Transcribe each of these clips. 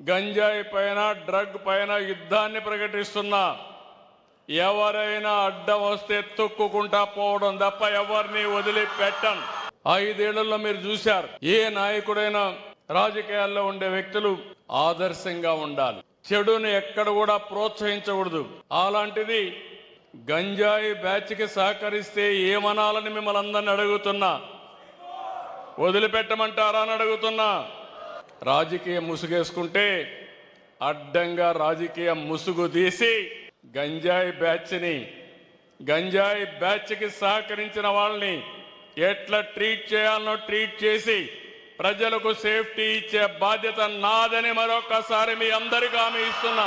గంజాయి పైన డ్రగ్ పైన యుద్ధాన్ని ప్రకటిస్తున్నా. ఎవరైనా అడ్డం వస్తే తొక్కుకుంటా పోవడం తప్ప ఎవరిని వదిలిపెట్టను. 5 ఏళ్లలో మీరు చూశారు, ఏ నాయకుడైనా రాజకీయాల్లో ఉండే వ్యక్తులు ఆదర్శంగా ఉండాలి, చెడుని ఎక్కడ కూడా ప్రోత్సహించకూడదు. అలాంటిది గంజాయి బ్యాచ్కి సహకరిస్తే ఏమనాలని మిమ్మల్ని అందరిని అడుగుతున్నా. వదిలిపెట్టమంటారా అని అడుగుతున్నా. రాజకీయ ముసుగేసుకుంటే అడ్డంగా రాజకీయ ముసుగు తీసి గంజాయి బ్యాచ్కి సహకరించిన వాళ్ళని ఎట్లా ట్రీట్ చేయాలనో ట్రీట్ చేసి ప్రజలకు సేఫ్టీ ఇచ్చే బాధ్యత నాదని మరొకసారి మీ అందరికీ హామీ ఇస్తున్నా.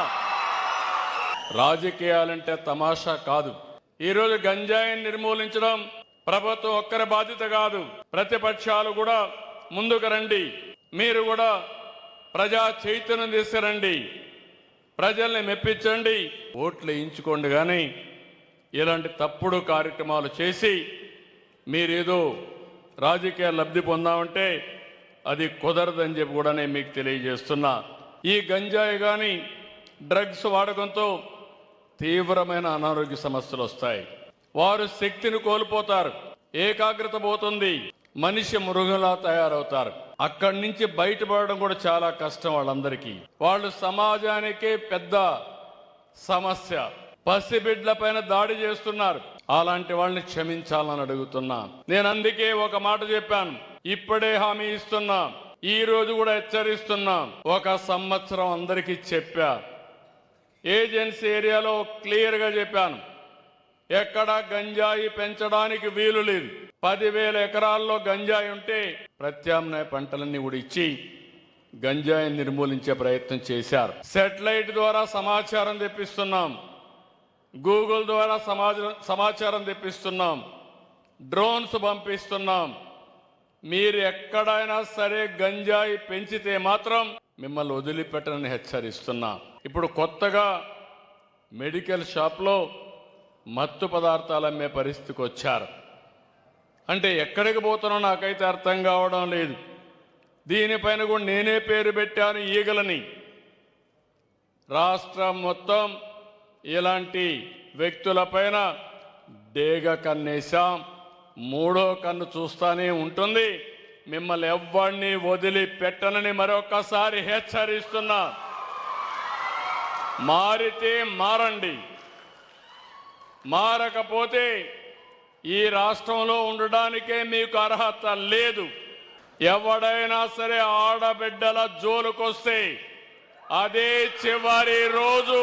రాజకీయాలంటే తమాషా కాదు. ఈరోజు గంజాయిని నిర్మూలించడం ప్రభుత్వం ఒక్కరి బాధ్యత కాదు. ప్రతిపక్షాలు కూడా ముందుకు రండి. మీరు కూడా ప్రజా చైతన్యం తీసుకురండి, ప్రజల్ని మెప్పించండి, ఓట్లు వేయించుకోండి. కానీ ఇలాంటి తప్పుడు కార్యక్రమాలు చేసి మీరేదో రాజకీయ లబ్ధి పొందామంటే అది కుదరదని చెప్పి కూడా నేను మీకు తెలియజేస్తున్నా. ఈ గంజాయి కానీ డ్రగ్స్ వాడకంతో తీవ్రమైన అనారోగ్య సమస్యలు వస్తాయి. వారు శక్తిని కోల్పోతారు, ఏకాగ్రత పోతుంది, మనిషి మృగంలా తయారవుతారు. అక్కడి నుంచి బయటపడడం కూడా చాలా కష్టం వాళ్ళందరికీ. వాళ్ళు సమాజానికే పెద్ద సమస్య. పసిబిడ్ల పైన దాడి చేస్తున్నారు. అలాంటి వాళ్ళని క్షమించాలని అడుగుతున్నా. నేను అందుకే ఒక మాట చెప్పాను, ఇప్పుడే హామీ ఇస్తున్నా, ఈ రోజు కూడా హెచ్చరిస్తున్నా. 1 సంవత్సరం అందరికీ చెప్పా, ఏజెన్సీ ఏరియాలో క్లియర్గా చెప్పాను, ఎక్కడా గంజాయి పెంచడానికి వీలు లేదు. 10,000 ఎకరాల్లో గంజాయి ఉంటే ప్రత్యామ్నాయ పంటలన్నీ కూడా ఇచ్చి గంజాయిని నిర్మూలించే ప్రయత్నం చేశారు. సెటిలైట్ ద్వారా సమాచారం తెప్పిస్తున్నాం, గూగుల్ ద్వారా సమాచారం తెప్పిస్తున్నాం, డ్రోన్స్ పంపిస్తున్నాం. మీరు ఎక్కడైనా సరే గంజాయి పెంచితే మాత్రం మిమ్మల్ని వదిలిపెట్టనని హెచ్చరిస్తున్నా. ఇప్పుడు కొత్తగా మెడికల్ షాప్లో మత్తు పదార్థాలు అమ్మే పరిస్థితికి వచ్చారు. అంటే ఎక్కడికి పోతున్నా నాకైతే అర్థం కావడం లేదు. దీనిపైన కూడా నేనే పేరు పెట్టాను, ఈగలని. రాష్ట్రం మొత్తం ఇలాంటి వ్యక్తులపైన డేగ కన్నేశాం. 3వ కన్ను చూస్తానే ఉంటుంది. మిమ్మల్ని ఎవ్వరిని వదిలిపెట్టనని మరొకసారి హెచ్చరిస్తున్నా. మారితే మారండి, మారకపోతే ఈ రాష్ట్రంలో ఉండడానికే మీకు అర్హత లేదు. ఎవడైనా సరే ఆడబిడ్డల జోలుకొస్తే అదే చివరి రోజు.